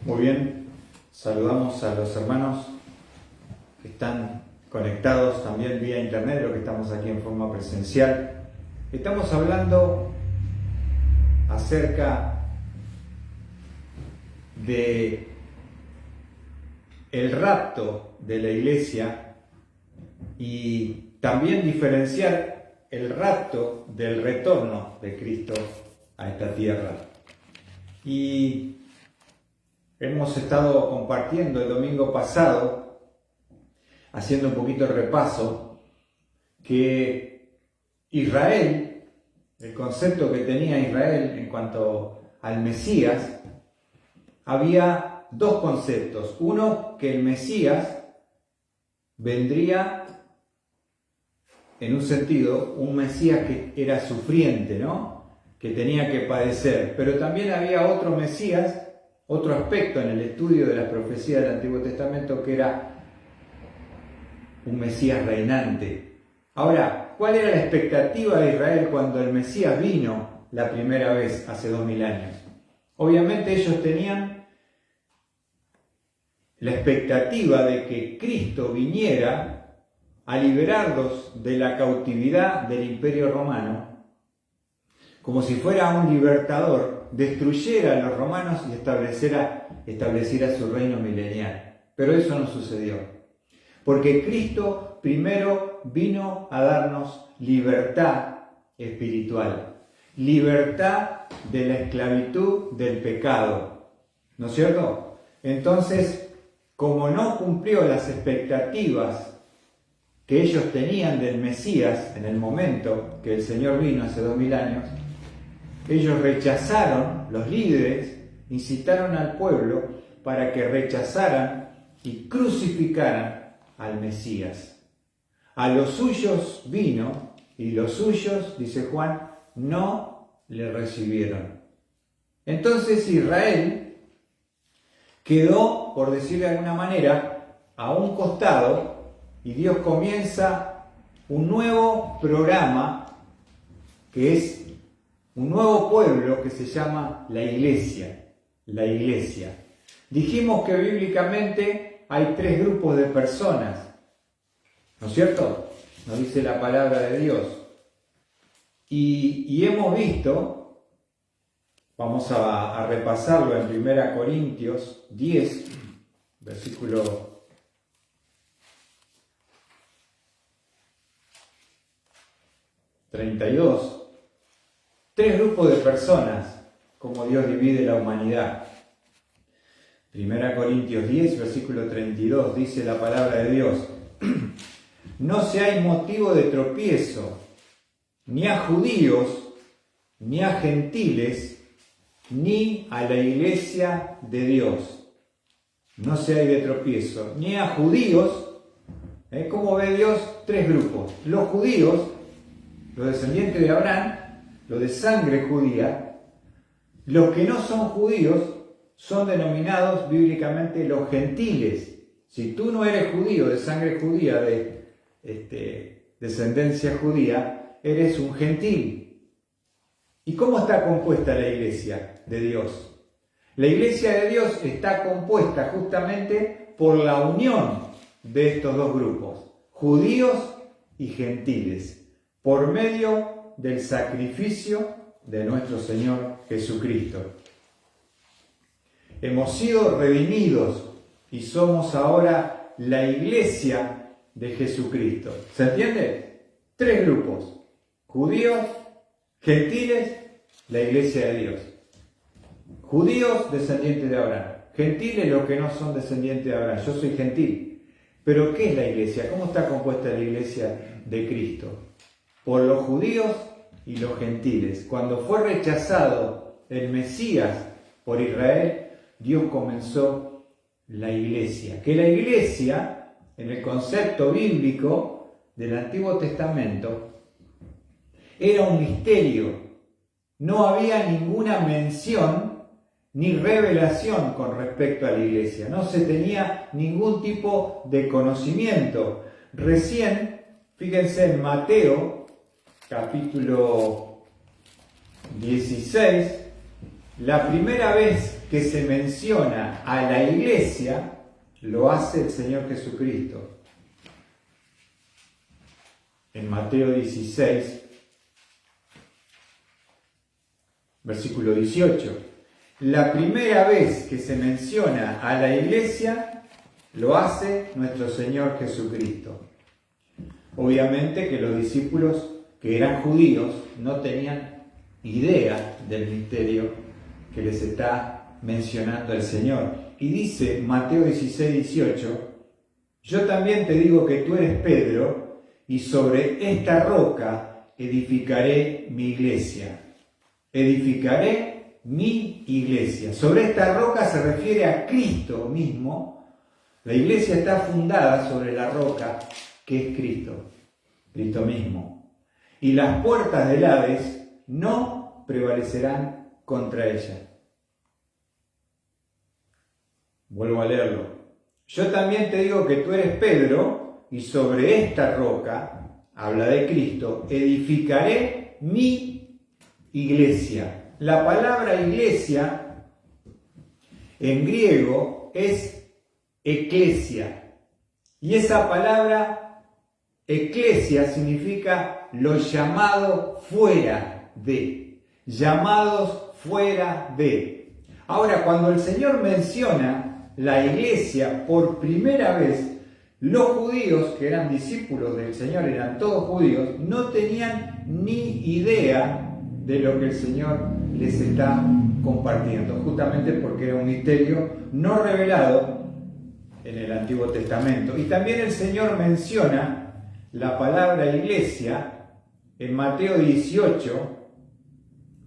Muy bien, saludamos a los hermanos que están conectados también vía internet, los que estamos aquí en forma presencial. Estamos hablando acerca de el rapto de la iglesia y también diferenciar el rapto del retorno de Cristo a esta tierra. Y hemos estado compartiendo el domingo pasado, haciendo un poquito de repaso, que Israel, el concepto que tenía Israel en cuanto al Mesías, había dos conceptos. Uno, que el Mesías vendría, en un sentido, un Mesías que era sufriente, ¿no? Que tenía que padecer. Pero también había otro Mesías, otro aspecto en el estudio de las profecías del Antiguo Testamento, que era un Mesías reinante. Ahora, ¿cuál era la expectativa de Israel cuando el Mesías vino la primera vez hace 2000 años? Obviamente ellos tenían la expectativa de que Cristo viniera a liberarlos de la cautividad del Imperio Romano, como si fuera un libertador, destruyera a los romanos y estableciera su reino milenial. Pero eso no sucedió, porque Cristo primero vino a darnos libertad espiritual, libertad de la esclavitud del pecado, ¿no es cierto? Entonces, como no cumplió las expectativas que ellos tenían del Mesías en el momento que el Señor vino hace 2000 años, ellos rechazaron, los líderes incitaron al pueblo para que rechazaran y crucificaran al Mesías. A los suyos vino y los suyos, dice Juan, no le recibieron. Entonces Israel quedó, por decirlo de alguna manera, a un costado y Dios comienza un nuevo programa que es un nuevo pueblo que se llama la iglesia. La iglesia. Dijimos que bíblicamente hay tres grupos de personas, ¿no es cierto? Nos dice la palabra de Dios. Y hemos visto, vamos a repasarlo en 1 Corintios 10, versículo 32, tres grupos de personas, como Dios divide la humanidad. 1 Corintios 10, versículo 32, dice la palabra de Dios: no seáis motivo de tropiezo, ni a judíos, ni a gentiles, ni a la iglesia de Dios. No seáis de tropiezo, ni a judíos. ¿Cómo ve Dios? Tres grupos. Los judíos, los descendientes de Abraham, los de sangre judía. Los que no son judíos son denominados bíblicamente los gentiles. Si tú no eres judío, de sangre judía, de descendencia judía, eres un gentil. ¿Y cómo está compuesta la iglesia de Dios? La iglesia de Dios está compuesta justamente por la unión de estos dos grupos, judíos y gentiles, por medio del sacrificio de nuestro Señor Jesucristo. Hemos sido redimidos y somos ahora la iglesia de Jesucristo. ¿Se entiende? Tres grupos: judíos, gentiles, la iglesia de Dios. Judíos, descendientes de Abraham. Gentiles, los que no son descendientes de Abraham. Yo soy gentil. Pero ¿qué es la iglesia? ¿Cómo está compuesta la iglesia de Cristo? Por los judíos y los gentiles. Cuando fue rechazado el Mesías por Israel, Dios comenzó la iglesia. Que la iglesia, en el concepto bíblico del Antiguo Testamento, era un misterio. No había ninguna mención ni revelación con respecto a la iglesia. No se tenía ningún tipo de conocimiento. Recién, fíjense en Mateo, capítulo 16, la primera vez que se menciona a la iglesia, lo hace el Señor Jesucristo. En Mateo 16, versículo 18. La primera vez que se menciona a la iglesia, lo hace nuestro Señor Jesucristo. Obviamente que los discípulos que eran judíos no tenían idea del misterio que les está mencionando el Señor. Y dice Mateo 16, 18, yo también te digo que tú eres Pedro, y sobre esta roca edificaré mi iglesia. Edificaré mi iglesia. Sobre esta roca se refiere a Cristo mismo. La iglesia está fundada sobre la roca que es Cristo, Cristo mismo. Y las puertas del Hades no prevalecerán contra ella. Vuelvo a leerlo. Yo también te digo que tú eres Pedro, y sobre esta roca, habla de Cristo, edificaré mi iglesia. La palabra iglesia en griego es eclesia. Y esa palabra eclesia significa lo llamado fuera de. Llamados fuera de. Ahora, cuando el Señor menciona la iglesia por primera vez, los judíos, que eran discípulos del Señor, eran todos judíos, no tenían ni idea de lo que el Señor les está compartiendo, justamente porque era un misterio no revelado en el Antiguo Testamento. Y también el Señor menciona la palabra iglesia en Mateo 18,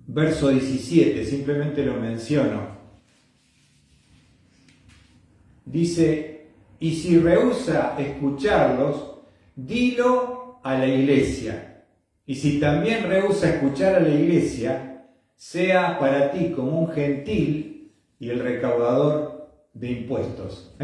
verso 17, simplemente lo menciono. Dice, y si rehúsa escucharlos, dilo a la iglesia. Y si también rehúsa escuchar a la iglesia, sea para ti como un gentil y el recaudador de impuestos.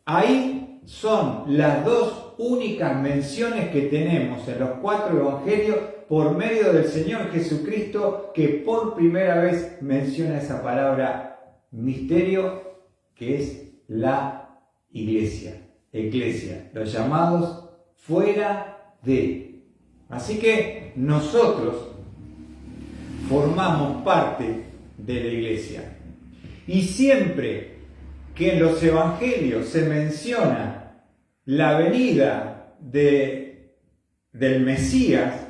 Ahí son las dos únicas menciones que tenemos en los 4 evangelios por medio del Señor Jesucristo, que por primera vez menciona esa palabra misterio, que es la iglesia, eclesia, los llamados fuera de. Así que nosotros formamos parte de la iglesia. Y siempre que en los evangelios se menciona la venida del Mesías,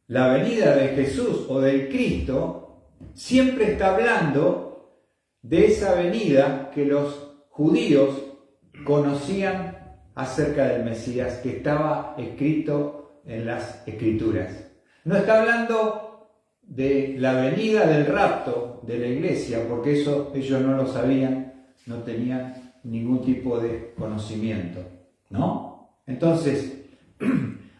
la venida de Jesús o del Cristo, siempre está hablando de esa venida que los judíos conocían acerca del Mesías, que estaba escrito en las Escrituras. No está hablando de la venida del rapto de la iglesia, porque eso ellos no lo sabían, no tenían ningún tipo de conocimiento, ¿no? Entonces,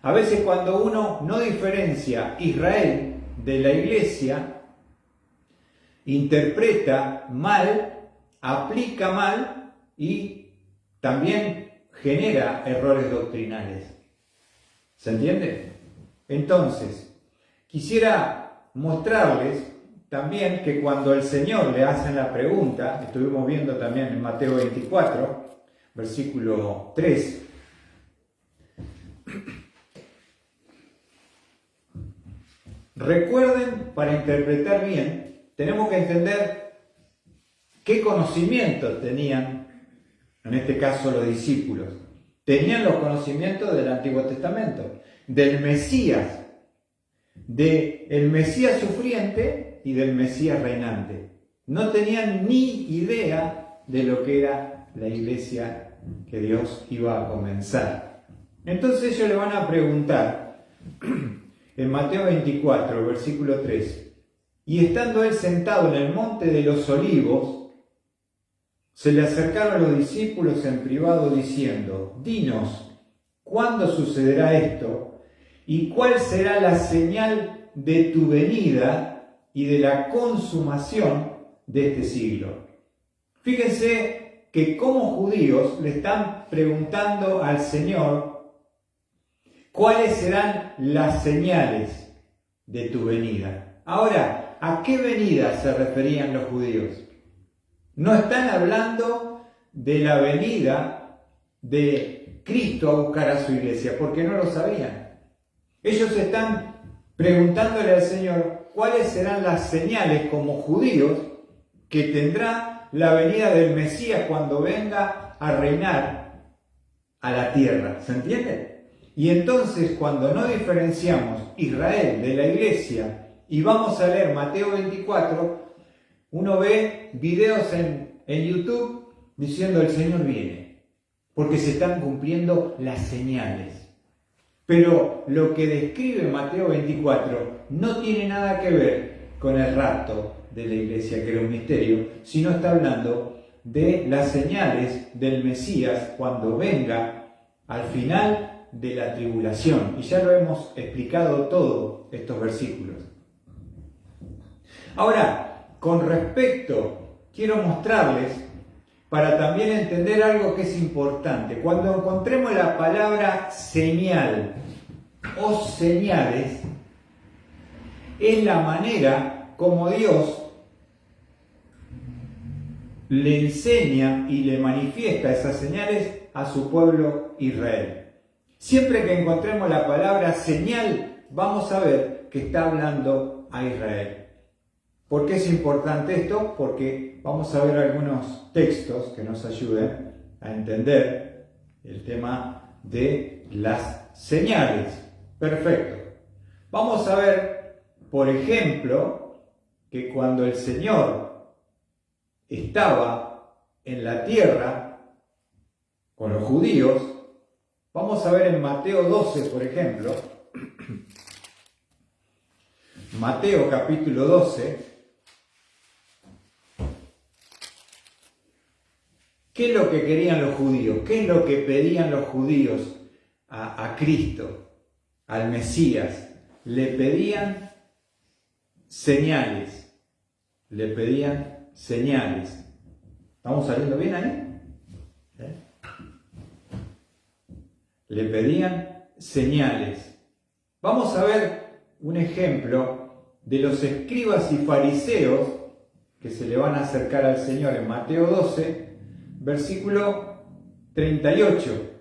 a veces cuando uno no diferencia Israel de la iglesia, interpreta mal, aplica mal y también genera errores doctrinales. ¿Se entiende? Entonces, quisiera mostrarles también que cuando el Señor le hacen la pregunta, estuvimos viendo también en Mateo 24, versículo 3, recuerden, para interpretar bien, tenemos que entender qué conocimientos tenían, en este caso los discípulos. Tenían los conocimientos del Antiguo Testamento, del Mesías, del Mesías sufriente y del Mesías reinante. No tenían ni idea de lo que era la iglesia que Dios iba a comenzar. Entonces ellos le van a preguntar en Mateo 24, versículo 3, y estando él sentado en el monte de los olivos, se le acercaron los discípulos en privado diciendo, dinos, ¿cuándo sucederá esto? ¿Y cuál será la señal de tu venida y de la consumación de este siglo? Fíjense que como judíos le están preguntando al Señor cuáles serán las señales de tu venida. Ahora, ¿A qué venida se referían los judíos? No están hablando de la venida de Cristo a buscar a su iglesia, porque no lo sabían. Ellos están preguntándole al Señor cuáles serán las señales como judíos que tendrá la venida del Mesías cuando venga a reinar a la tierra. ¿Se entiende? Y entonces, cuando no diferenciamos Israel de la iglesia y vamos a leer Mateo 24, uno ve videos en YouTube diciendo el Señor viene, porque se están cumpliendo las señales. Pero lo que describe Mateo 24 no tiene nada que ver con el rapto de la iglesia, que era un misterio, sino está hablando de las señales del Mesías cuando venga al final de la tribulación. Y ya lo hemos explicado todo estos versículos. Ahora, con respecto, quiero mostrarles, para también entender algo que es importante. Cuando encontremos la palabra señal o señales, es la manera como Dios le enseña y le manifiesta esas señales a su pueblo Israel. Siempre que encontremos la palabra señal, vamos a ver que está hablando a Israel. ¿Por qué es importante esto? Porque vamos a ver algunos textos que nos ayuden a entender el tema de las señales. Perfecto. Vamos a ver, por ejemplo, que cuando el Señor estaba en la tierra con los judíos, vamos a ver en Mateo 12, por ejemplo, Mateo capítulo 12, ¿qué es lo que querían los judíos? ¿Qué es lo que pedían los judíos a Cristo, al Mesías? Le pedían señales. Le pedían señales. ¿Estamos saliendo bien ahí? Le pedían señales. Vamos a ver un ejemplo de los escribas y fariseos que se le van a acercar al Señor en Mateo 12, versículo 38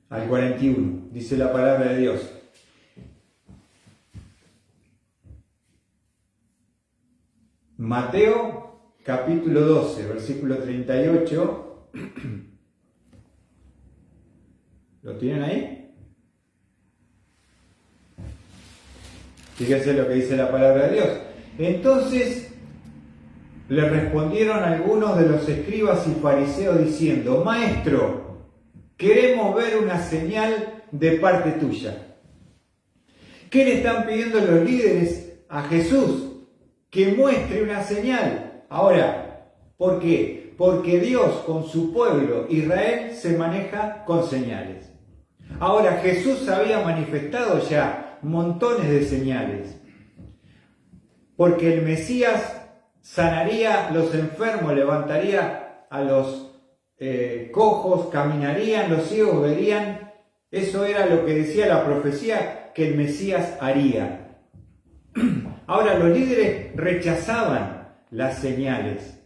al 41, dice la palabra de Dios. Mateo capítulo 12, versículo 38. ¿Lo tienen ahí? Fíjense lo que dice la palabra de Dios. Entonces le respondieron algunos de los escribas y fariseos diciendo: Maestro, queremos ver una señal de parte tuya. ¿Qué le están pidiendo los líderes a Jesús? Que muestre una señal. Ahora, ¿por qué? Porque Dios con su pueblo Israel se maneja con señales. Ahora, Jesús había manifestado ya montones de señales. Porque el Mesías sanaría a los enfermos, levantaría a los cojos, caminarían, los ciegos verían. Eso era lo que decía la profecía que el Mesías haría. Ahora, los líderes rechazaban las señales,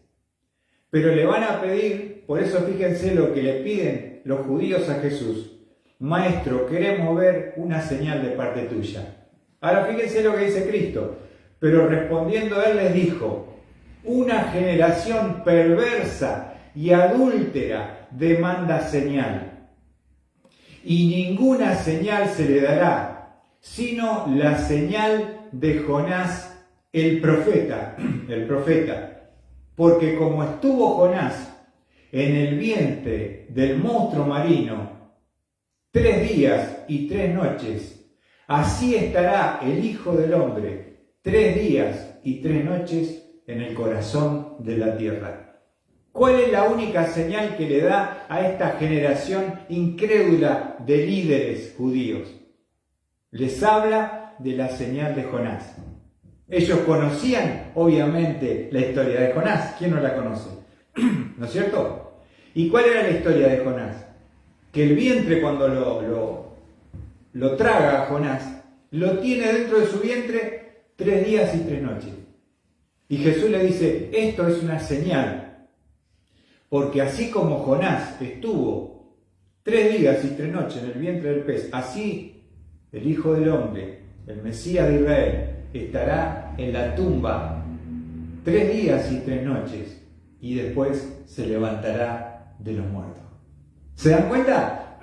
pero le van a pedir, por eso fíjense lo que le piden los judíos a Jesús: Maestro, queremos ver una señal de parte tuya. Ahora fíjense lo que dice Cristo: pero respondiendo él les dijo: una generación perversa y adúltera demanda señal, y ninguna señal se le dará, sino la señal de Jonás el profeta. Porque como estuvo Jonás en el vientre del monstruo marino 3 días y 3 noches, así estará el Hijo del Hombre 3 días y 3 noches en el corazón de la tierra. ¿Cuál es la única señal que le da a esta generación incrédula de líderes judíos? Les habla de la señal de Jonás. Ellos conocían, obviamente, la historia de Jonás. ¿Quién no la conoce? ¿No es cierto? ¿Y cuál era la historia de Jonás? Que el vientre, cuando lo traga a Jonás, lo tiene dentro de su vientre 3 días y 3 noches. Y Jesús le dice, esto es una señal, porque así como Jonás estuvo 3 días y 3 noches en el vientre del pez, así el Hijo del Hombre, el Mesías de Israel, estará en la tumba 3 días y 3 noches y después se levantará de los muertos. ¿Se dan cuenta?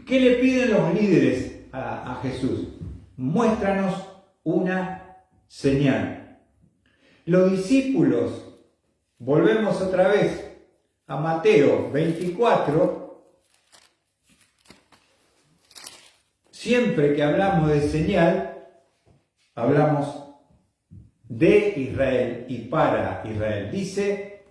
¿Qué le piden los líderes a Jesús? Muéstranos una señal. Los discípulos, volvemos otra vez a Mateo 24, siempre que hablamos de señal, hablamos de Israel y para Israel. Dice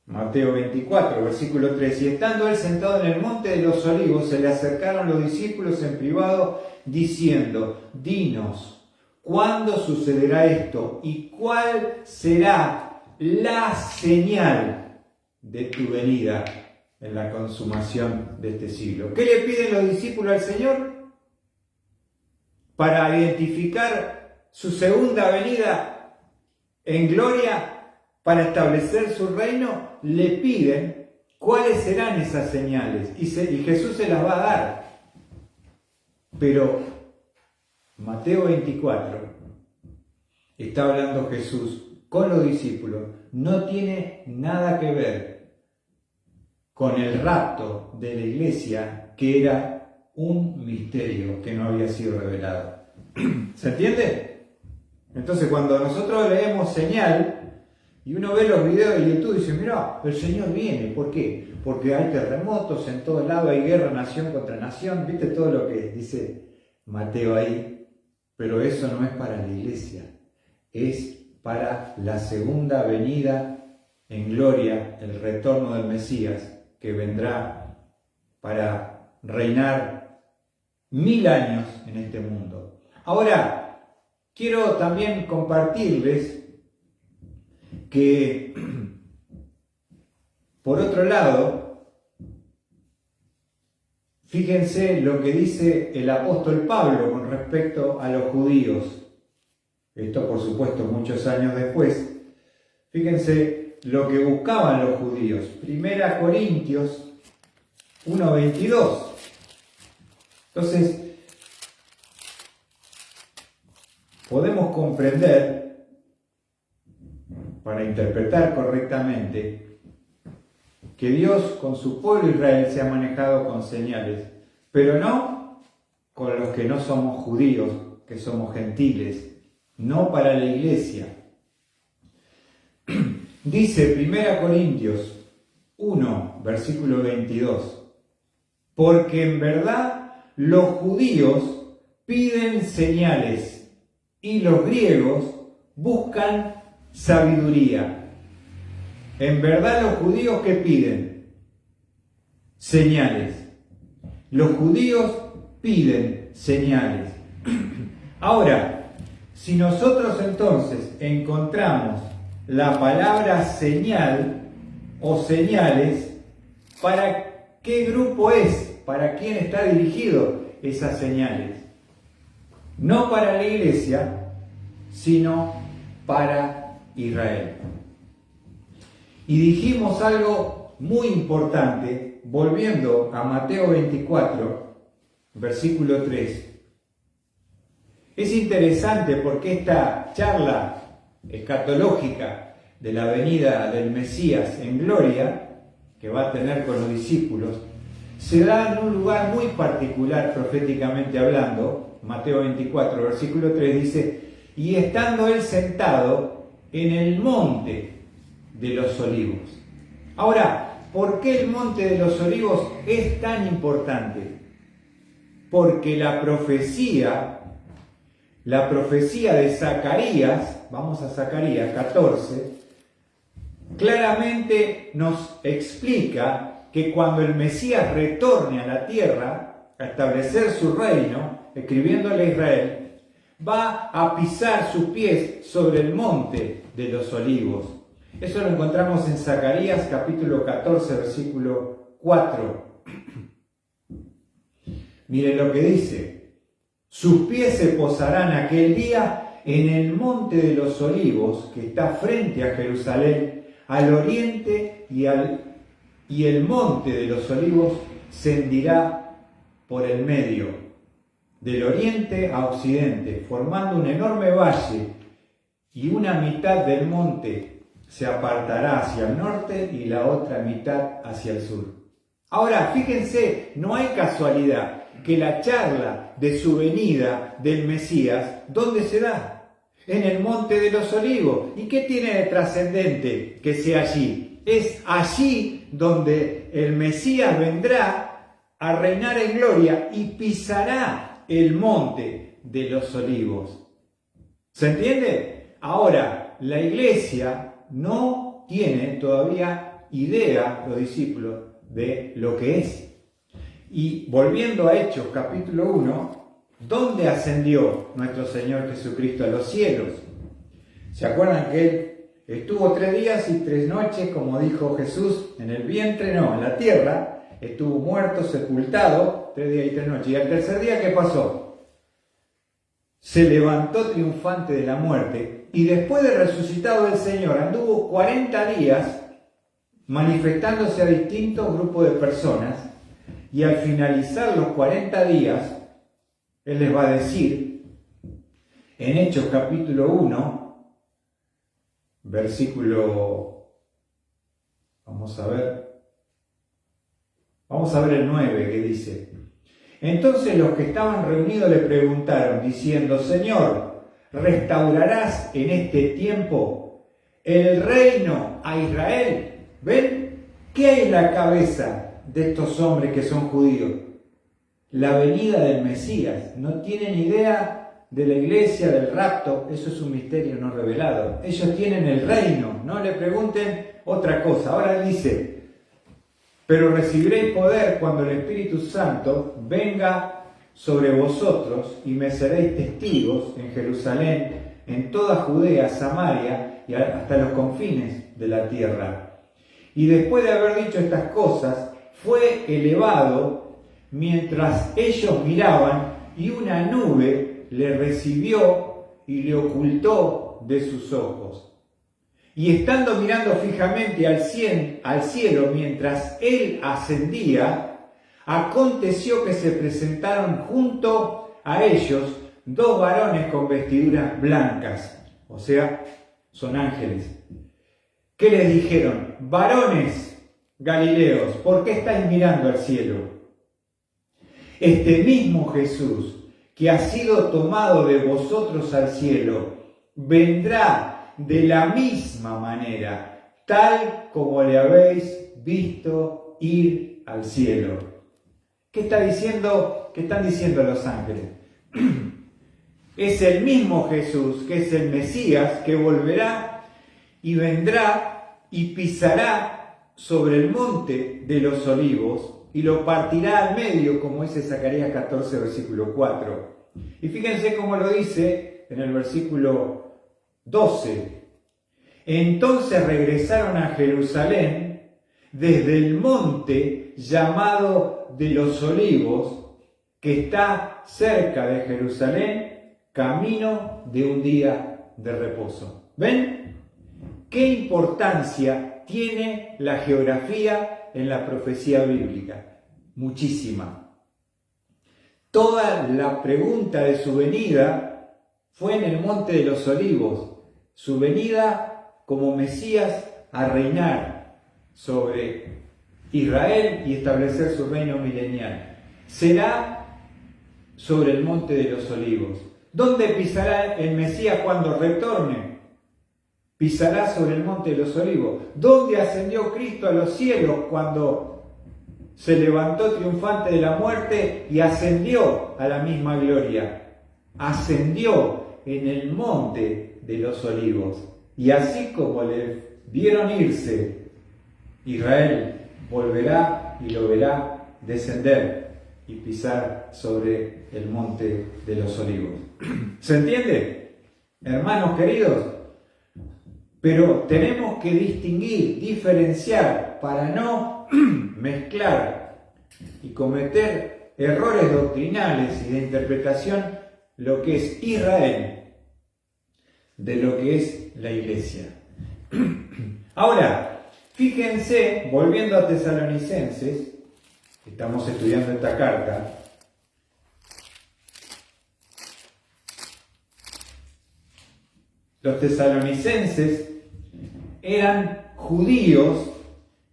Mateo 24, versículo 3, y estando él sentado en el monte de los olivos, se le acercaron los discípulos en privado, diciendo, dinos, ¿cuándo sucederá esto? ¿Y cuál será la señal de tu venida en la consumación de este siglo? ¿Qué le piden los discípulos al Señor? Para identificar su segunda venida en gloria, para establecer su reino, le piden cuáles serán esas señales. Y Jesús se las va a dar. Pero Mateo 24, está hablando Jesús con los discípulos, no tiene nada que ver con el rapto de la iglesia, que era un misterio que no había sido revelado. ¿Se entiende? Entonces cuando nosotros leemos señal, y uno ve los videos de YouTube y dice, mira, el Señor viene. ¿Por qué? Porque hay terremotos en todos lados, hay guerra nación contra nación. ¿Viste todo lo que dice Mateo ahí? Pero eso no es para la iglesia. Es para la segunda venida en gloria, el retorno del Mesías, que vendrá para reinar 1000 años en este mundo. Ahora, quiero también compartirles que, por otro lado, fíjense lo que dice el apóstol Pablo con respecto a los judíos. Esto, por supuesto, muchos años después. Fíjense lo que buscaban los judíos. 1 Corintios 1:22. Entonces, podemos comprender, para interpretar correctamente, que Dios con su pueblo Israel se ha manejado con señales, pero no con los que no somos judíos, que somos gentiles, no para la iglesia. Dice 1 Corintios 1, versículo 22, porque en verdad los judíos piden señales y los griegos buscan sabiduría. En verdad los judíos ¿qué piden? Señales. Los judíos piden señales. Ahora, si nosotros entonces encontramos la palabra señal o señales, ¿para qué grupo es? ¿Para quién está dirigido esas señales? No para la iglesia, sino para Israel. Y dijimos algo muy importante, volviendo a Mateo 24, versículo 3. Es interesante porque esta charla escatológica de la venida del Mesías en gloria, que va a tener con los discípulos, se da en un lugar muy particular proféticamente hablando. Mateo 24, versículo 3 dice, y estando él sentado en el monte de los olivos. Ahora, ¿por qué el monte de los olivos es tan importante? Porque la profecía de Zacarías, vamos a Zacarías 14, claramente nos explica que cuando el Mesías retorne a la tierra a establecer su reino, escribiéndole a Israel, va a pisar sus pies sobre el monte de los olivos. Eso lo encontramos en Zacarías capítulo 14, versículo 4. Miren lo que dice. Sus pies se posarán aquel día en el monte de los olivos, que está frente a Jerusalén, al oriente, y el monte de los olivos se hendirá por el medio, del oriente a occidente, formando un enorme valle, y una mitad del monte se apartará hacia el norte y la otra mitad hacia el sur. Ahora, fíjense, no hay casualidad que la charla de su venida del Mesías, ¿dónde se da? En el monte de los olivos. ¿Y qué tiene de trascendente que sea allí? Es allí donde el Mesías vendrá a reinar en gloria y pisará el monte de los olivos. ¿Se entiende? Ahora, la iglesia no tiene todavía idea, los discípulos, de lo que es. Y volviendo a Hechos capítulo 1, ¿dónde ascendió nuestro Señor Jesucristo a los cielos? ¿Se acuerdan que Él estuvo 3 días y 3 noches, como dijo Jesús, en el vientre? No, en la tierra. Estuvo muerto, sepultado, 3 días y 3 noches. Y al tercer día, ¿qué pasó? Se levantó triunfante de la muerte. Y después de resucitado el Señor, anduvo 40 días manifestándose a distintos grupos de personas, y al finalizar los 40 días, Él les va a decir, en Hechos capítulo 1, versículo, vamos a ver el 9, que dice: entonces los que estaban reunidos le preguntaron, diciendo: Señor, ¿restaurarás en este tiempo el reino a Israel? ¿Ven? ¿Qué hay en la cabeza de estos hombres que son judíos? La venida del Mesías. No tienen idea de la iglesia, del rapto. Eso es un misterio no revelado. Ellos tienen el reino. No le pregunten otra cosa. Ahora dice: pero recibiréis poder cuando el Espíritu Santo venga sobre vosotros, y me seréis testigos en Jerusalén, en toda Judea, Samaria y hasta los confines de la tierra. Y después de haber dicho estas cosas, fue elevado mientras ellos miraban, y una nube le recibió y le ocultó de sus ojos. Y estando mirando fijamente al cielo mientras él ascendía, aconteció que se presentaron junto a ellos 2 varones con vestiduras blancas, o sea, son ángeles. ¿Qué les dijeron? Varones Galileos, ¿por qué estáis mirando al cielo? Este mismo Jesús, que ha sido tomado de vosotros al cielo, vendrá de la misma manera, tal como le habéis visto ir al cielo. ¿Qué está diciendo? ¿Qué están diciendo los ángeles? Es el mismo Jesús, que es el Mesías, que volverá y vendrá y pisará sobre el monte de los olivos y lo partirá al medio, como dice Zacarías 14, versículo 4. Y fíjense cómo lo dice en el versículo 12. Entonces regresaron a Jerusalén desde el monte llamado de los olivos, que está cerca de Jerusalén, camino de un día de reposo. ¿Ven? ¿Qué importancia tiene la geografía en la profecía bíblica? Muchísima. Toda la pregunta de su venida fue en el monte de los olivos. Su venida como Mesías a reinar sobre Israel y establecer su reino milenial. Será sobre el monte de los olivos. ¿Dónde pisará el Mesías cuando retorne? Pisará sobre el monte de los olivos. ¿Dónde ascendió Cristo a los cielos cuando se levantó triunfante de la muerte y ascendió a la misma gloria? Ascendió en el monte de los olivos. Y así como le vieron irse, Israel volverá y lo verá descender y pisar sobre el monte de los olivos. ¿Se entiende? Hermanos queridos, pero tenemos que distinguir, diferenciar, para no mezclar y cometer errores doctrinales y de interpretación lo que es Israel de lo que es la iglesia. Ahora, fíjense, volviendo a Tesalonicenses, estamos estudiando esta carta. Los tesalonicenses eran judíos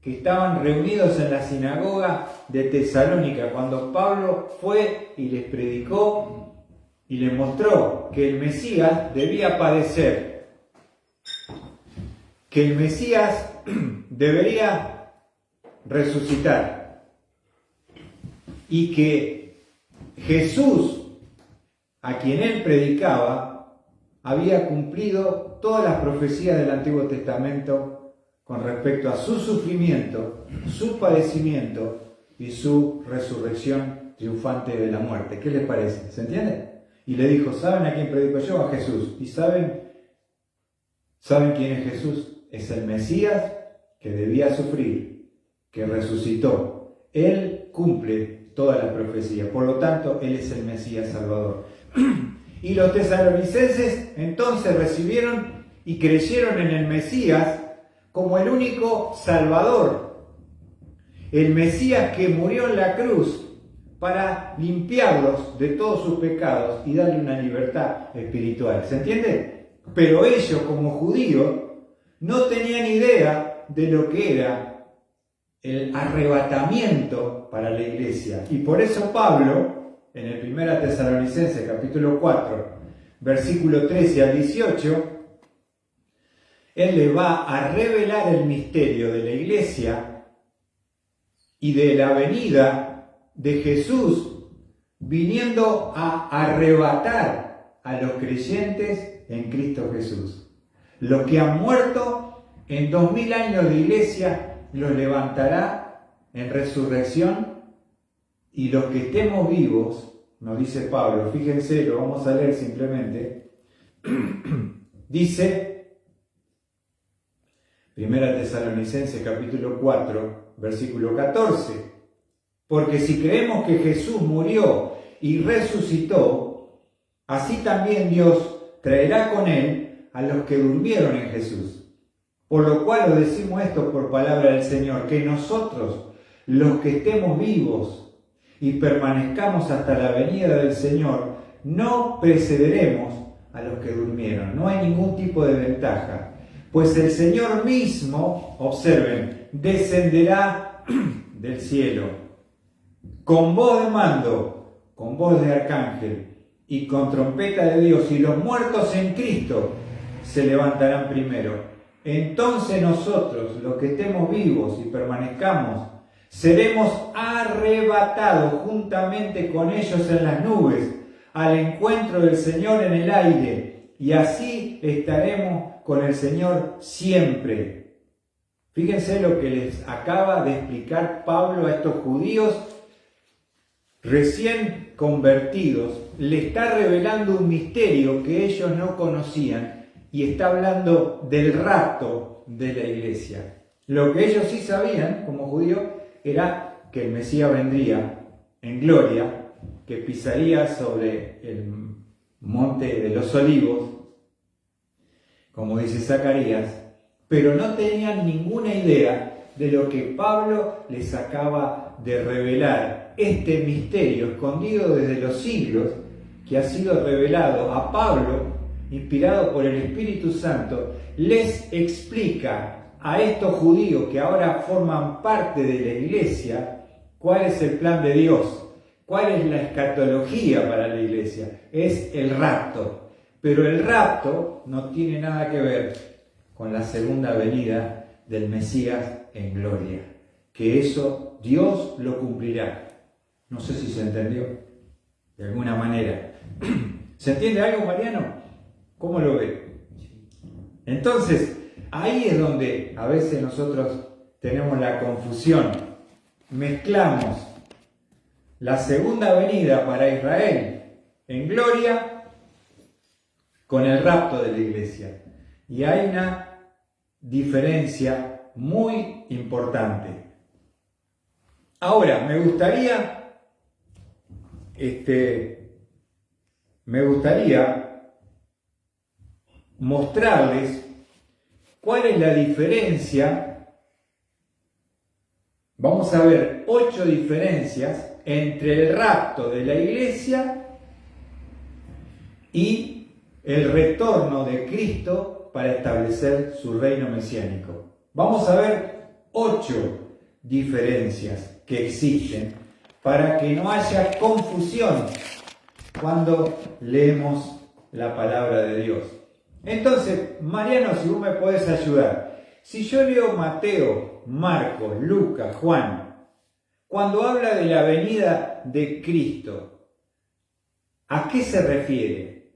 que estaban reunidos en la sinagoga de Tesalónica cuando Pablo fue y les predicó y les mostró que el Mesías debía padecer, que el Mesías debería resucitar y que Jesús, a quien él predicaba, había cumplido todas las profecías del Antiguo Testamento con respecto a su sufrimiento, su padecimiento y su resurrección triunfante de la muerte. ¿Qué les parece? ¿Se entiende? Y le dijo, ¿saben a quién predico yo? A Jesús. ¿Y saben quién es Jesús? Es el Mesías que debía sufrir, que resucitó. Él cumple todas las profecías. Por lo tanto, Él es el Mesías Salvador. Y los tesalonicenses entonces recibieron y creyeron en el Mesías como el único Salvador. El Mesías que murió en la cruz para limpiarlos de todos sus pecados y darle una libertad espiritual. ¿Se entiende? Pero ellos, como judíos, no tenían idea de lo que era el arrebatamiento para la iglesia. Y por eso Pablo, en el 1 Tesalonicenses capítulo 4, versículo 13 al 18, él le va a revelar el misterio de la iglesia y de la venida de Jesús viniendo a arrebatar a los creyentes en Cristo Jesús. Los que han muerto en 2000 años de iglesia los levantará en resurrección. Y los que estemos vivos, nos dice Pablo, fíjense, lo vamos a leer simplemente, dice, 1 Tesalonicenses capítulo 4, versículo 14, porque si creemos que Jesús murió y resucitó, así también Dios traerá con él a los que durmieron en Jesús. Por lo cual os decimos esto por palabra del Señor, que nosotros, los que estemos vivos, y permanezcamos hasta la venida del Señor, no precederemos a los que durmieron. No hay ningún tipo de ventaja. Pues el Señor mismo, observen, descenderá del cielo, con voz de mando, con voz de arcángel y con trompeta de Dios, y los muertos en Cristo se levantarán primero. Entonces nosotros, los que estemos vivos y permanezcamos, seremos arrebatados juntamente con ellos en las nubes, al encuentro del Señor en el aire, y así estaremos con el Señor siempre. Fíjense lo que les acaba de explicar Pablo a estos judíos recién convertidos. Le está revelando un misterio que ellos no conocían y está hablando del rapto de la iglesia. Lo que ellos sí sabían como judíos era que el Mesías vendría en gloria, que pisaría sobre el monte de los olivos, como dice Zacarías, pero no tenían ninguna idea de lo que Pablo les acaba de revelar, este misterio escondido desde los siglos, que ha sido revelado a Pablo, inspirado por el Espíritu Santo, les explica a estos judíos que ahora forman parte de la iglesia, cuál es el plan de Dios, cuál es la escatología para la iglesia. Es el rapto. Pero el rapto no tiene nada que ver con la segunda venida del Mesías en gloria. Que eso Dios lo cumplirá. No sé si se entendió de alguna manera. ¿Se entiende algo, Mariano? ¿Cómo lo ve? Entonces, ahí es donde a veces nosotros tenemos la confusión. Mezclamos la segunda venida para Israel en gloria con el rapto de la iglesia. Y hay una diferencia muy importante. Ahora, me me gustaría mostrarles cuál es la diferencia. Vamos a ver 8 diferencias entre el rapto de la iglesia y el retorno de Cristo para establecer su reino mesiánico. Vamos a ver 8 diferencias que existen para que no haya confusión cuando leemos la palabra de Dios. Entonces, Mariano, si vos me podés ayudar, si yo leo Mateo, Marcos, Lucas, Juan, cuando habla de la venida de Cristo, ¿a qué se refiere?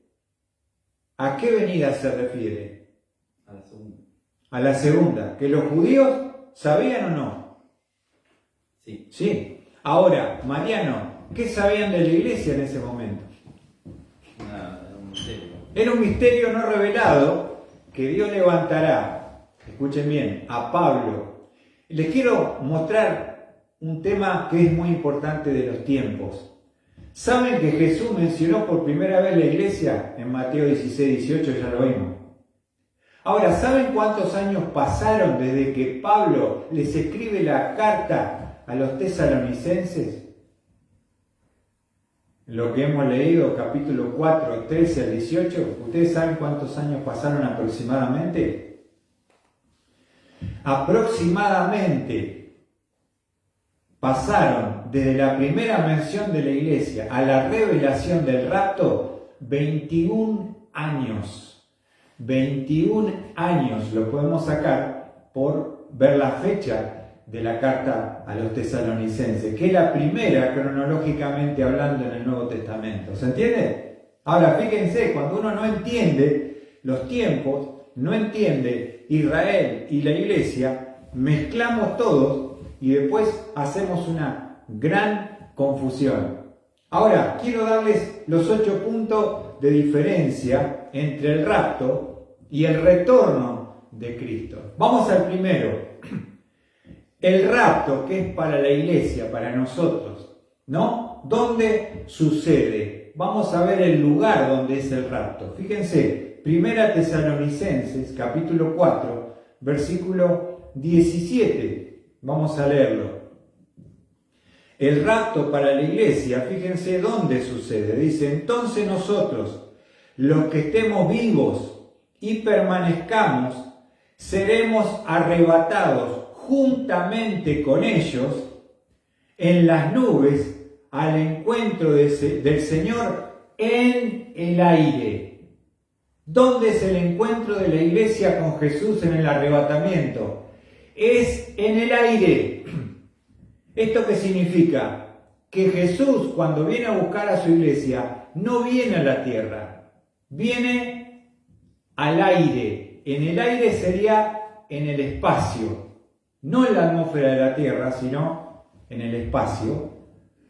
¿A qué venida se refiere? A la segunda. A la segunda. ¿Que los judíos sabían o no? Sí. Sí. Ahora, Mariano, ¿qué sabían de la iglesia en ese momento? Nada, era un misterio. Era un misterio no revelado que Dios levantará, escuchen bien, a Pablo. Les quiero mostrar un tema que es muy importante de los tiempos. ¿Saben que Jesús mencionó por primera vez la iglesia en Mateo 16, 18? Ya lo vimos. Ahora, ¿saben cuántos años pasaron desde que Pablo les escribe la carta a los tesalonicenses? Lo que hemos leído, capítulo 4, 13 al 18, ¿ustedes saben cuántos años pasaron aproximadamente? Aproximadamente pasaron desde la primera mención de la iglesia a la revelación del rapto 21 años. 21 años lo podemos sacar por ver la fecha de la carta a los tesalonicenses, que es la primera cronológicamente hablando en el Nuevo Testamento. ¿Se entiende? Ahora, fíjense, cuando uno no entiende los tiempos, no entiende Israel y la iglesia, mezclamos todos y después hacemos una gran confusión. Ahora, quiero darles los 8 puntos de diferencia entre el rapto y el retorno de Cristo. Vamos al primero. El rapto, que es para la iglesia, para nosotros, ¿no? ¿Dónde sucede? Vamos a ver el lugar donde es el rapto. Fíjense, Primera Tesalonicenses, capítulo 4, versículo 17. Vamos a leerlo. El rapto para la iglesia, fíjense dónde sucede. Dice, entonces nosotros, los que estemos vivos y permanezcamos, seremos arrebatados juntamente con ellos en las nubes al encuentro del Señor en el aire. ¿Dónde es el encuentro de la iglesia con Jesús en el arrebatamiento? Es en el aire. ¿Esto qué significa? Que Jesús, cuando viene a buscar a su iglesia, no viene a la tierra, viene al aire. En el aire sería en el espacio, no en la atmósfera de la tierra, sino en el espacio.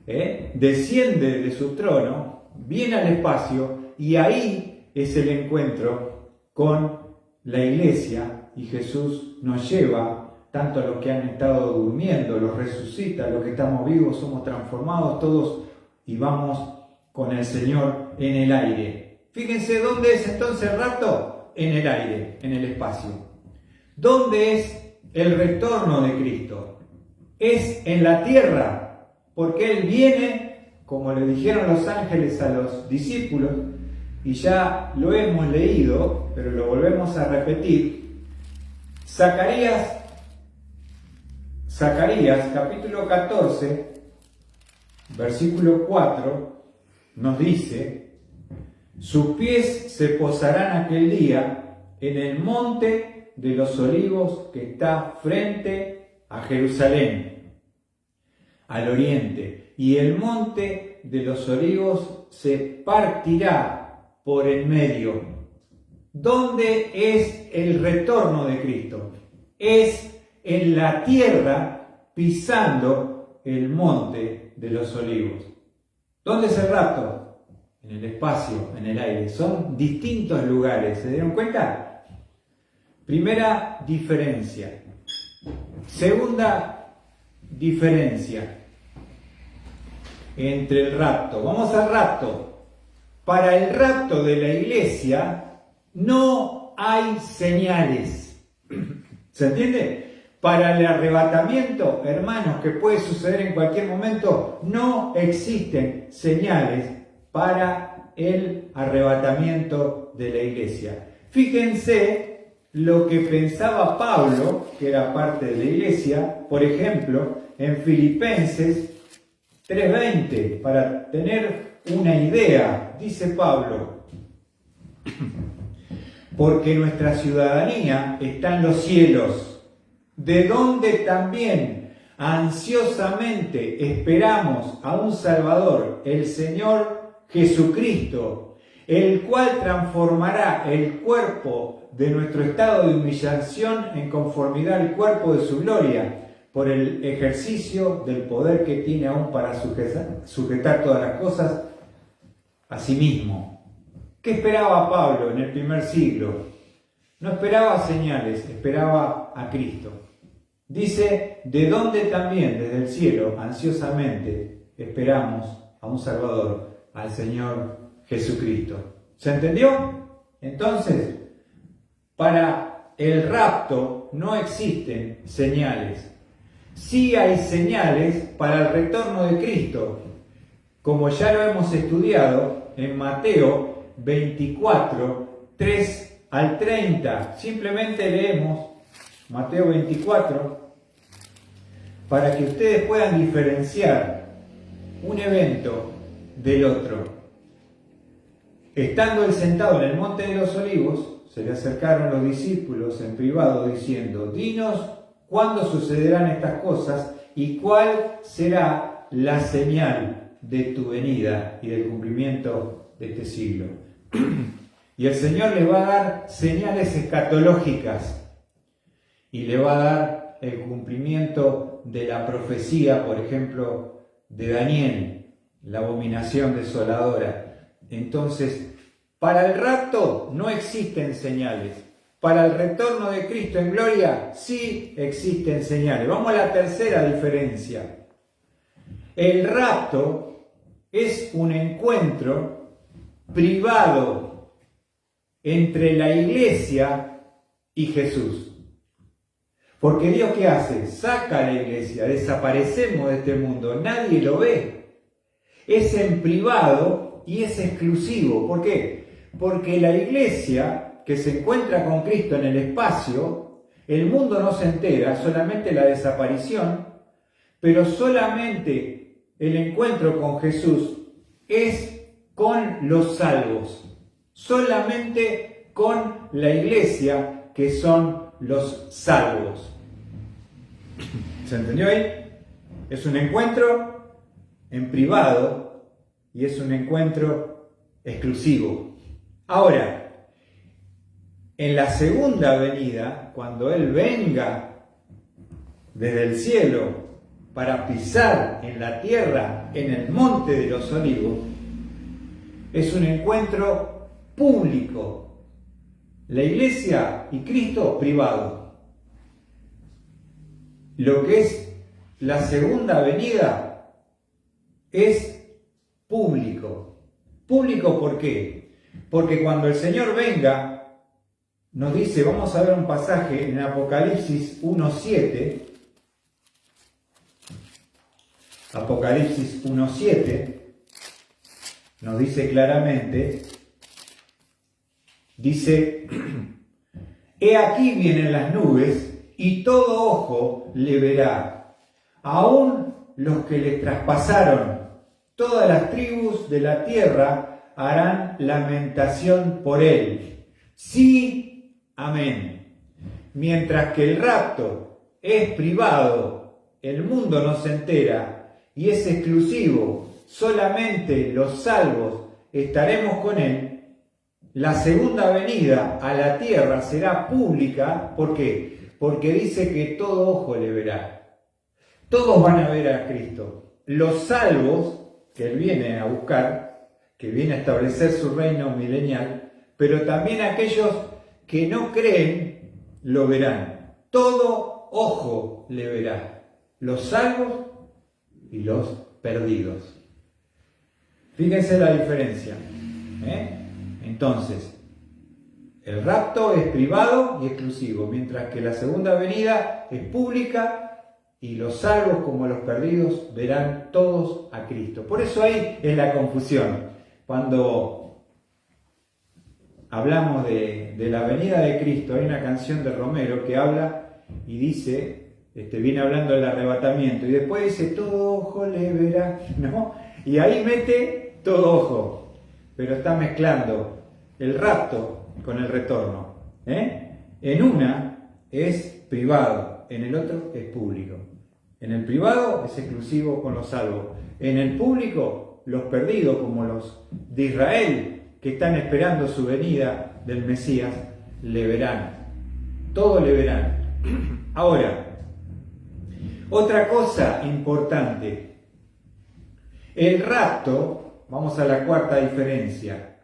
Desciende de su trono, viene al espacio y ahí es el encuentro con la iglesia y Jesús nos lleva tanto a los que han estado durmiendo, los resucita, los que estamos vivos somos transformados todos y vamos con el Señor en el aire. Fíjense dónde es entonces el rapto, en el aire, en el espacio. ¿Dónde es el retorno de Cristo? Es en la tierra, porque Él viene, como le dijeron los ángeles a los discípulos, y ya lo hemos leído, pero lo volvemos a repetir. Zacarías capítulo 14, versículo 4, nos dice, sus pies se posarán aquel día en el monte de los olivos que está frente a Jerusalén, al oriente, y el monte de los olivos se partirá por el medio. ¿Dónde es el retorno de Cristo? Es en la tierra pisando el monte de los olivos. ¿Dónde es el rapto? En el espacio, en el aire. Son distintos lugares. ¿Se dieron cuenta? Primera diferencia. Segunda diferencia entre el rapto. Vamos al rapto. para el rapto de la iglesia no hay señales. ¿Se entiende? Para el arrebatamiento, hermanos, que puede suceder en cualquier momento, no existen señales para el arrebatamiento de la iglesia. Fíjense lo que pensaba Pablo, que era parte de la iglesia, por ejemplo, en Filipenses 3:20, para tener una idea, dice Pablo: porque nuestra ciudadanía está en los cielos, de donde también ansiosamente esperamos a un Salvador, el Señor Jesucristo, el cual transformará el cuerpo de nuestro estado de humillación en conformidad al cuerpo de su gloria, por el ejercicio del poder que tiene aún para sujetar todas las cosas a sí mismo. ¿Qué esperaba Pablo en el primer siglo? No esperaba señales, esperaba a Cristo. Dice, de donde también desde el cielo ansiosamente esperamos a un Salvador, al Señor Jesucristo. ¿Se entendió? Entonces, para el rapto no existen señales. Sí hay señales para el retorno de Cristo, como ya lo hemos estudiado en Mateo 24, 3 al 30. Simplemente leemos Mateo 24 para que ustedes puedan diferenciar un evento del otro. Estando él sentado en el monte de los olivos, se le acercaron los discípulos en privado diciendo: dinos cuándo sucederán estas cosas y cuál será la señal de tu venida y del cumplimiento de este siglo. Y el Señor le va a dar señales escatológicas y le va a dar el cumplimiento de la profecía, por ejemplo, de Daniel, la abominación desoladora. Entonces, para el rapto no existen señales. Para el retorno de Cristo en gloria sí existen señales. Vamos a la tercera diferencia. El rapto es un encuentro privado entre la iglesia y Jesús. Porque Dios, ¿qué hace? Saca a la iglesia, desaparecemos de este mundo, nadie lo ve. Es en privado y es exclusivo. ¿Por qué? Porque la iglesia que se encuentra con Cristo en el espacio, el mundo no se entera, solamente la desaparición, pero solamente el encuentro con Jesús es con los salvos, solamente con la iglesia que son los salvos. ¿Se entendió ahí? Es un encuentro en privado y es un encuentro exclusivo. Ahora, en la segunda venida, cuando Él venga desde el cielo para pisar en la tierra, en el monte de los olivos, es un encuentro público. La iglesia y Cristo privado. Lo que es la segunda venida es público. ¿Público por qué? Porque cuando el Señor venga, nos dice, vamos a ver un pasaje en Apocalipsis 1:7. Apocalipsis 1:7 nos dice claramente, dice: he aquí vienen las nubes y todo ojo le verá, aun los que le traspasaron, todas las tribus de la tierra harán lamentación por él. Sí, amén. Mientras que el rapto es privado, el mundo no se entera y es exclusivo, solamente los salvos estaremos con él. La segunda venida a la tierra será pública. ¿Por qué? Porque dice que todo ojo le verá. Todos van a ver a Cristo. Los salvos, que Él viene a buscar, que viene a establecer su reino milenial, pero también aquellos que no creen, lo verán. Todo ojo le verá. Los salvos y los perdidos. Fíjense la diferencia. Entonces, el rapto es privado y exclusivo, mientras que la segunda venida es pública y los salvos como los perdidos verán todos a Cristo. Por eso ahí es la confusión. Cuando hablamos de la venida de Cristo, hay una canción de Romero que habla y dice, viene hablando del arrebatamiento, y después dice, todo ojo le verá, ¿no? Y ahí mete todo ojo, pero está mezclando el rapto con el retorno. En una es privado, en el otro es público. En el privado es exclusivo con los salvos. En el público, los perdidos, como los de Israel, que están esperando su venida del Mesías, le verán. Todo le verán. Ahora, otra cosa importante. El rapto, vamos a la cuarta diferencia,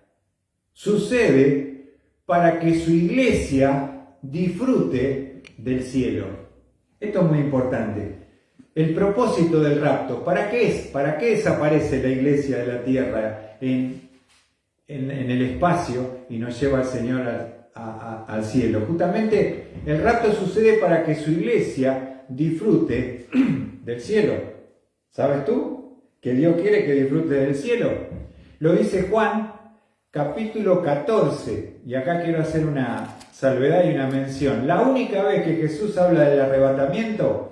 sucede para que su iglesia disfrute del cielo. Esto es muy importante. El propósito del rapto, ¿para qué es? ¿Para qué desaparece la iglesia de la tierra en el espacio y nos lleva al Señor al cielo? Justamente el rapto sucede para que su iglesia disfrute del cielo. ¿Sabes tú que Dios quiere que disfrute del cielo? Lo dice Juan capítulo 14, y acá quiero hacer una salvedad y una mención. La única vez que Jesús habla del arrebatamiento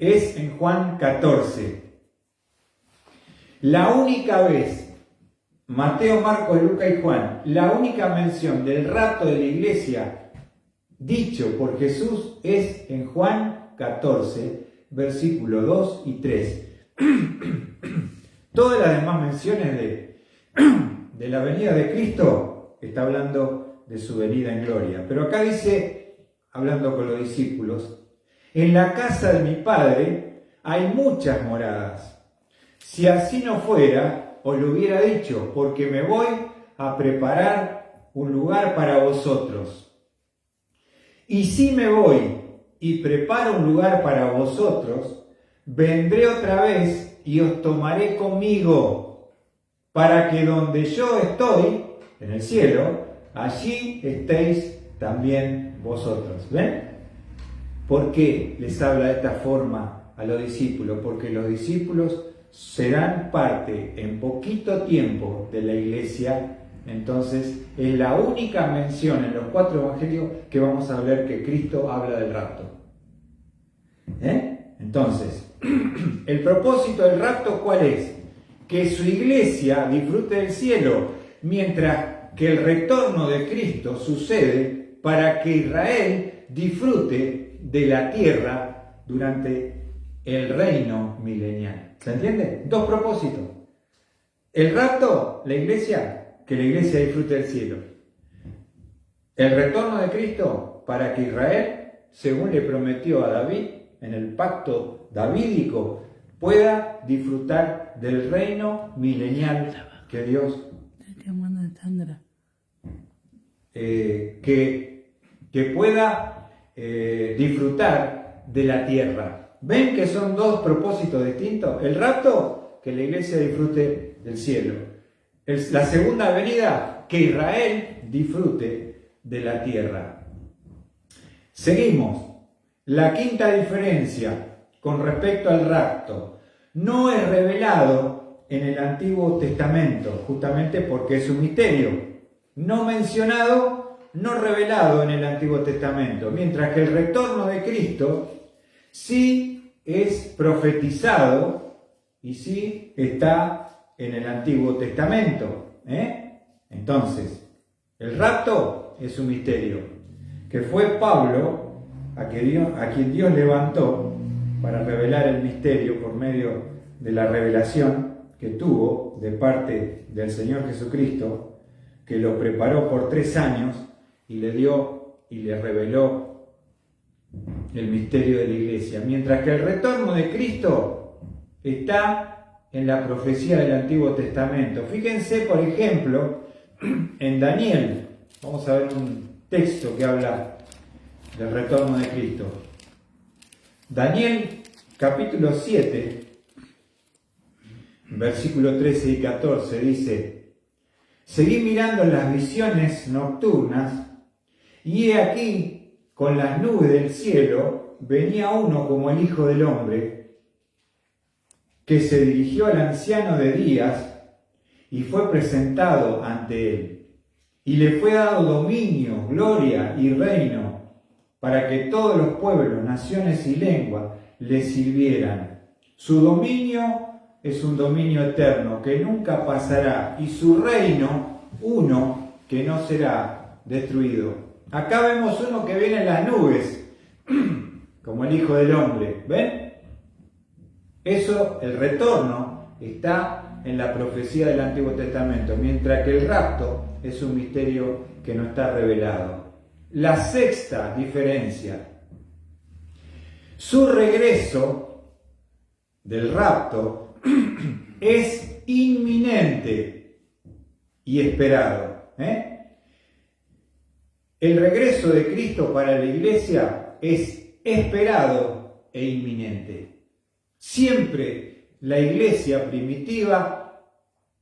es en Juan 14. La única vez, Mateo, Marcos, Lucas y Juan, la única mención del rapto de la iglesia dicho por Jesús es en Juan 14, versículos 2 y 3. Todas las demás menciones de la venida de Cristo está hablando de su venida en gloria. Pero acá dice, hablando con los discípulos, en la casa de mi Padre hay muchas moradas. Si así no fuera, os lo hubiera dicho, porque me voy a preparar un lugar para vosotros. Y si me voy y preparo un lugar para vosotros, vendré otra vez y os tomaré conmigo, para que donde yo estoy, en el cielo, allí estéis también vosotros. ¿Ven? ¿Por qué les habla de esta forma a los discípulos? Porque los discípulos serán parte en poquito tiempo de la iglesia. Entonces es la única mención en los 4 evangelios que vamos a ver que Cristo habla del rapto. Entonces, el propósito del rapto, ¿cuál es? Que su iglesia disfrute del cielo, mientras que el retorno de Cristo sucede para que Israel disfrute de la tierra durante el reino milenial. ¿Se entiende? 2 propósitos. El rapto, la iglesia, que la iglesia disfrute del cielo. El retorno de Cristo para que Israel, según le prometió a David en el pacto davídico, pueda disfrutar del reino milenial que Dios que pueda disfrutar de la tierra. ¿Ven que son 2 propósitos distintos? El rapto, que la iglesia disfrute del cielo. La segunda venida, que Israel disfrute de la tierra. Seguimos. La quinta diferencia con respecto al rapto no es revelado en el Antiguo Testamento, justamente porque es un misterio. No mencionado, no revelado en el Antiguo Testamento, mientras que el retorno de Cristo sí es profetizado y sí está en el Antiguo Testamento. Entonces, el rapto es un misterio, que fue Pablo a quien Dios levantó para revelar el misterio por medio de la revelación que tuvo de parte del Señor Jesucristo, que lo preparó por 3 años y le dio y le reveló el misterio de la iglesia, mientras que el retorno de Cristo está en la profecía del Antiguo Testamento. Fíjense, por ejemplo, en Daniel, vamos a ver un texto que habla del retorno de Cristo. Daniel, capítulo 7, versículo 13 y 14, dice: Seguí mirando en las visiones nocturnas, y he aquí, con las nubes del cielo, venía uno como el Hijo del Hombre, que se dirigió al anciano de días y fue presentado ante él. Y le fue dado dominio, gloria y reino, para que todos los pueblos, naciones y lenguas le sirvieran. Su dominio es un dominio eterno que nunca pasará, y su reino uno que no será destruido. Acá vemos uno que viene en las nubes, como el Hijo del Hombre. ¿Ven? Eso, el retorno, está en la profecía del Antiguo Testamento, mientras que el rapto es un misterio que no está revelado. La sexta diferencia: su regreso del rapto es inminente y esperado. El regreso de Cristo para la iglesia es esperado e inminente. Siempre la iglesia primitiva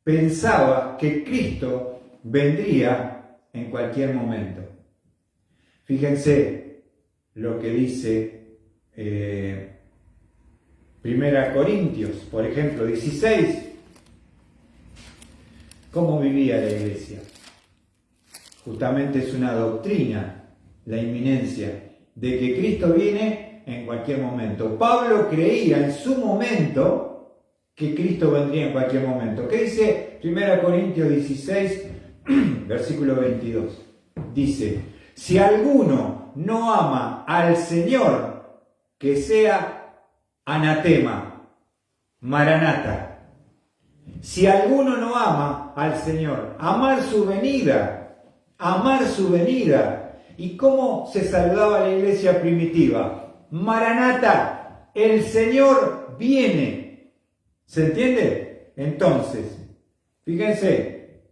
pensaba que Cristo vendría en cualquier momento. Fíjense lo que dice 1 Corintios, por ejemplo, 16. ¿Cómo vivía la iglesia? Justamente es una doctrina, la inminencia de que Cristo viene en cualquier momento. Pablo creía en su momento que Cristo vendría en cualquier momento. ¿Qué dice 1 Corintios 16, versículo 22? Dice: si alguno no ama al Señor, que sea anatema, maranata. Si alguno no ama al Señor, amar su venida. ¿Y cómo se saludaba la iglesia primitiva? Maranata, el Señor viene. ¿Se entiende? Entonces, fíjense,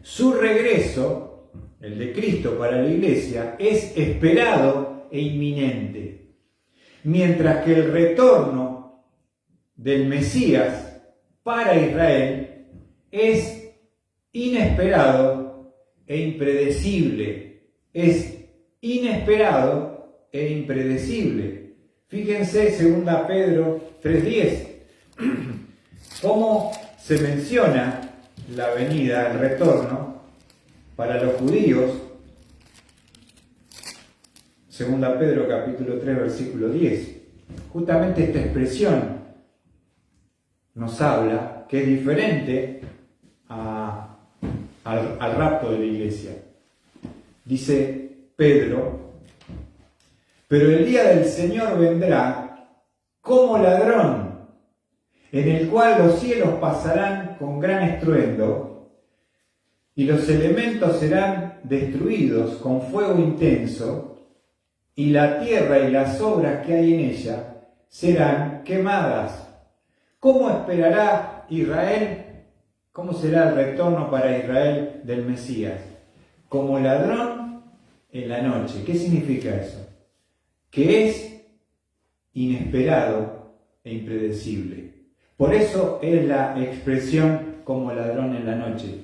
su regreso, el de Cristo para la iglesia, es esperado e inminente. Mientras que el retorno del Mesías para Israel es inesperado e impredecible. Es inesperado e impredecible. Fíjense 2 Pedro 3:10. Cómo se menciona la venida, el retorno para los judíos. 2 Pedro capítulo 3 versículo 10. Justamente esta expresión nos habla que es diferente al rapto de la iglesia. Dice Pedro: pero el día del Señor vendrá como ladrón, en el cual los cielos pasarán con gran estruendo, y los elementos serán destruidos con fuego intenso, y la tierra y las obras que hay en ella serán quemadas. ¿Cómo esperará Israel? ¿Cómo será el retorno para Israel del Mesías? Como ladrón en la noche. ¿Qué significa eso? Que es inesperado e impredecible. Por eso es la expresión como ladrón en la noche.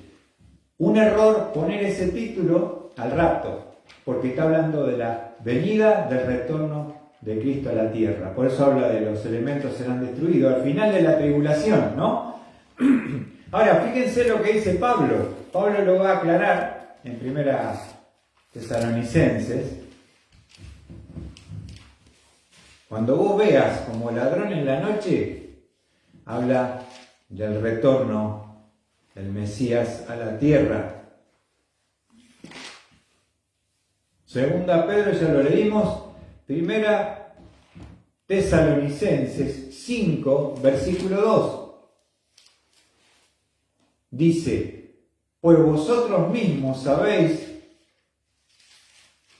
Un error poner ese título al rapto, porque está hablando de la venida del retorno de Cristo a la tierra. Por eso habla de los elementos serán destruidos al final de la tribulación, ¿no? Ahora, fíjense lo que dice Pablo. Pablo lo va a aclarar en 1 Tesalonicenses. Cuando vos veas como ladrón en la noche, habla del retorno del Mesías a la tierra. 2 Pedro, ya lo leímos. 1 Tesalonicenses 5, versículo 2. Dice: pues vosotros mismos sabéis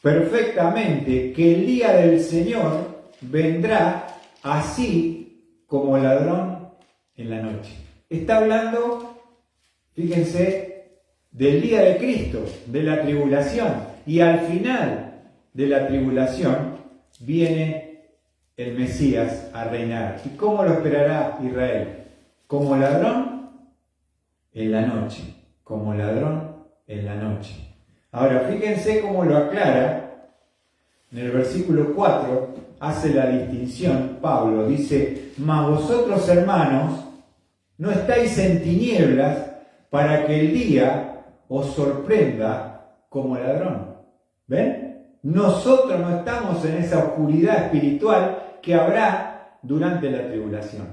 perfectamente que el día del Señor vendrá así como ladrón en la noche. Está hablando, fíjense, del día de Cristo, de la tribulación. Y al final de la tribulación viene el Mesías a reinar. ¿Y cómo lo esperará Israel? Como ladrón en la noche. como ladrón en la noche. Ahora, fíjense cómo lo aclara. En el versículo 4 hace la distinción, Pablo dice, mas vosotros, hermanos, no estáis en tinieblas para que el día os sorprenda como ladrón. ¿Ven? Nosotros no estamos en esa oscuridad espiritual que habrá durante la tribulación.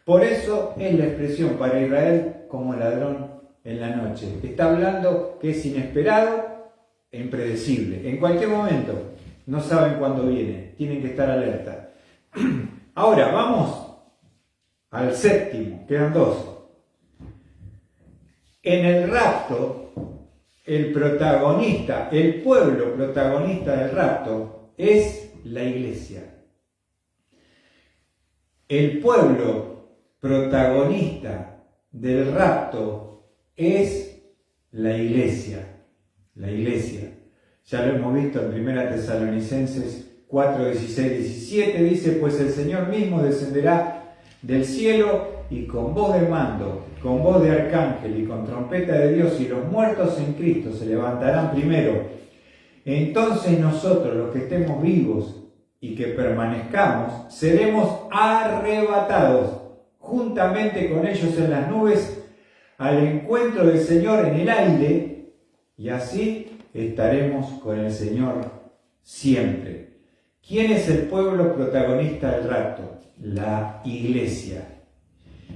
Por eso es la expresión para Israel como ladrón en la noche. Está hablando que es inesperado e impredecible. En cualquier momento, no saben cuándo viene, tienen que estar alerta. Ahora, vamos al séptimo, quedan dos. En el rapto, el protagonista, el pueblo protagonista del rapto es la iglesia. El pueblo protagonista del rapto es la iglesia. La iglesia. Ya lo hemos visto en 1 Tesalonicenses 4, 16, 17. Dice, pues el Señor mismo descenderá del cielo y con voz de mando, con voz de arcángel y con trompeta de Dios, y los muertos en Cristo se levantarán primero. Entonces nosotros, los que estemos vivos y que permanezcamos, seremos arrebatados juntamente con ellos en las nubes al encuentro del Señor en el aire, y así estaremos con el Señor siempre. ¿Quién es el pueblo protagonista del rapto? La iglesia.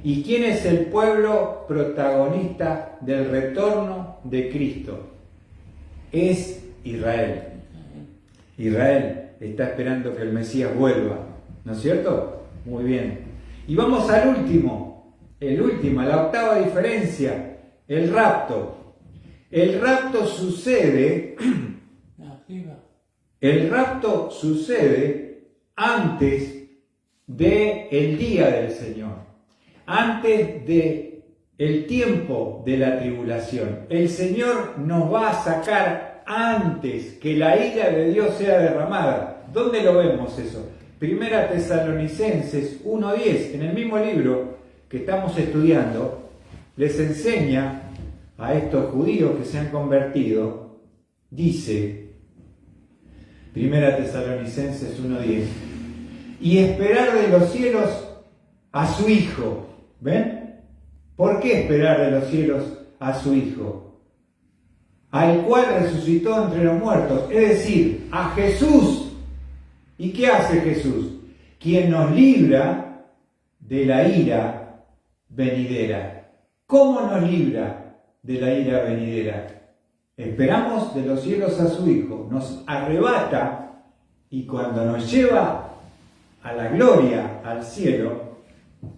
¿Y quién es el pueblo protagonista del retorno de Cristo? Es Israel. Israel está esperando que el Mesías vuelva, ¿no es cierto? Muy bien. Y vamos al último, la octava diferencia, el rapto. El rapto sucede antes del día del Señor, antes del tiempo de la tribulación. El Señor nos va a sacar antes que la ira de Dios sea derramada. ¿Dónde lo vemos eso? 1 Tesalonicenses 1:10, en el mismo libro que estamos estudiando, les enseña a estos judíos que se han convertido, dice 1 Tesalonicenses 1:10, y esperar de los cielos a su Hijo. ¿Ven? ¿Por qué esperar de los cielos a su Hijo? Al cual resucitó entre los muertos, es decir, a Jesús. ¿Y qué hace Jesús? Quien nos libra de la ira venidera. ¿Cómo nos libra de la ira venidera? Esperamos de los cielos a su Hijo, nos arrebata, y cuando nos lleva a la gloria, al cielo,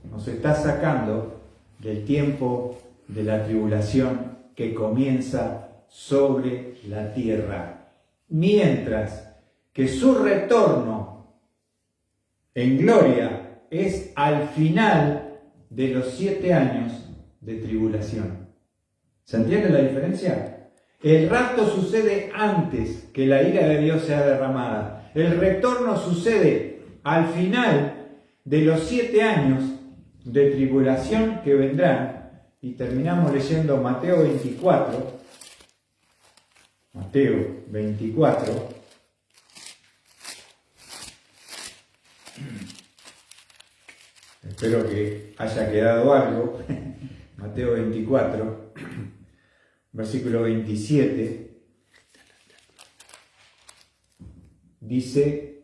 nos está sacando del tiempo de la tribulación que comienza sobre la tierra. Mientras que su retorno en gloria es al final de los 7 años de tribulación. ¿Se entiende la diferencia? El rapto sucede antes que la ira de Dios sea derramada. El retorno sucede al final de los 7 años de tribulación que vendrán. Y terminamos leyendo Mateo 24. Mateo 24. Espero que haya quedado algo. Mateo 24, versículo 27, dice,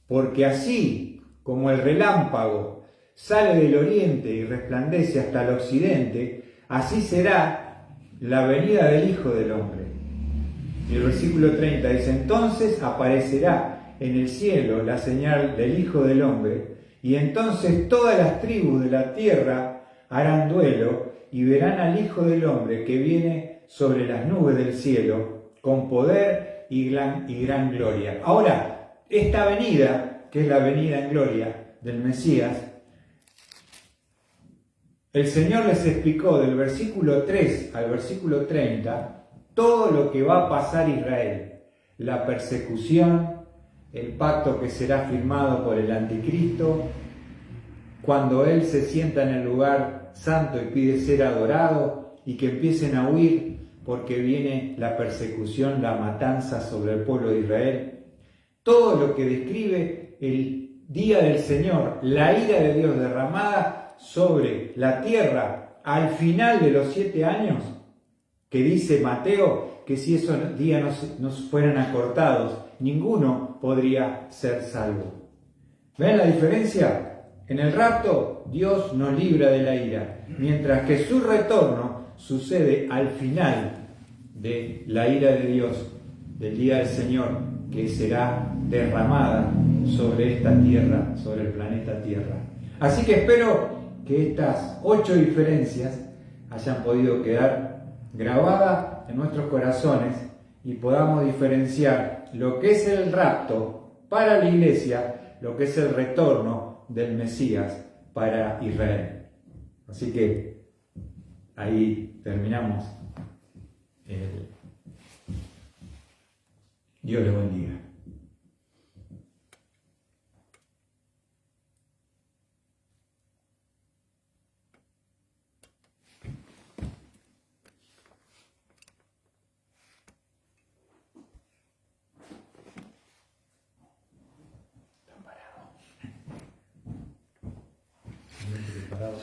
porque así como el relámpago sale del oriente y resplandece hasta el occidente, así será la venida del Hijo del Hombre. Y el versículo 30 dice, entonces aparecerá en el cielo la señal del Hijo del Hombre, y entonces todas las tribus de la tierra harán duelo y verán al Hijo del Hombre que viene sobre las nubes del cielo con poder y gran gloria. Ahora, esta venida, que es la venida en gloria del Mesías, el Señor les explicó del versículo 3 al versículo 30 todo lo que va a pasar a Israel, la persecución, el pacto que será firmado por el anticristo, cuando Él se sienta en el lugar santo y pide ser adorado, y que empiecen a huir porque viene la persecución, la matanza sobre el pueblo de Israel. Todo lo que describe el día del Señor, la ira de Dios derramada sobre la tierra al final de los 7 años, que dice Mateo que si esos días no fueran acortados, ninguno podría ser salvo. ¿Ven la diferencia? En el rapto, Dios nos libra de la ira, mientras que su retorno sucede al final de la ira de Dios, del día del Señor, que será derramada sobre esta tierra, sobre el planeta Tierra. Así que espero que estas 8 diferencias hayan podido quedar grabadas en nuestros corazones y podamos diferenciar lo que es el rapto para la iglesia, lo que es el retorno del Mesías para Israel. Así que ahí terminamos. Dios les bendiga. Está parado.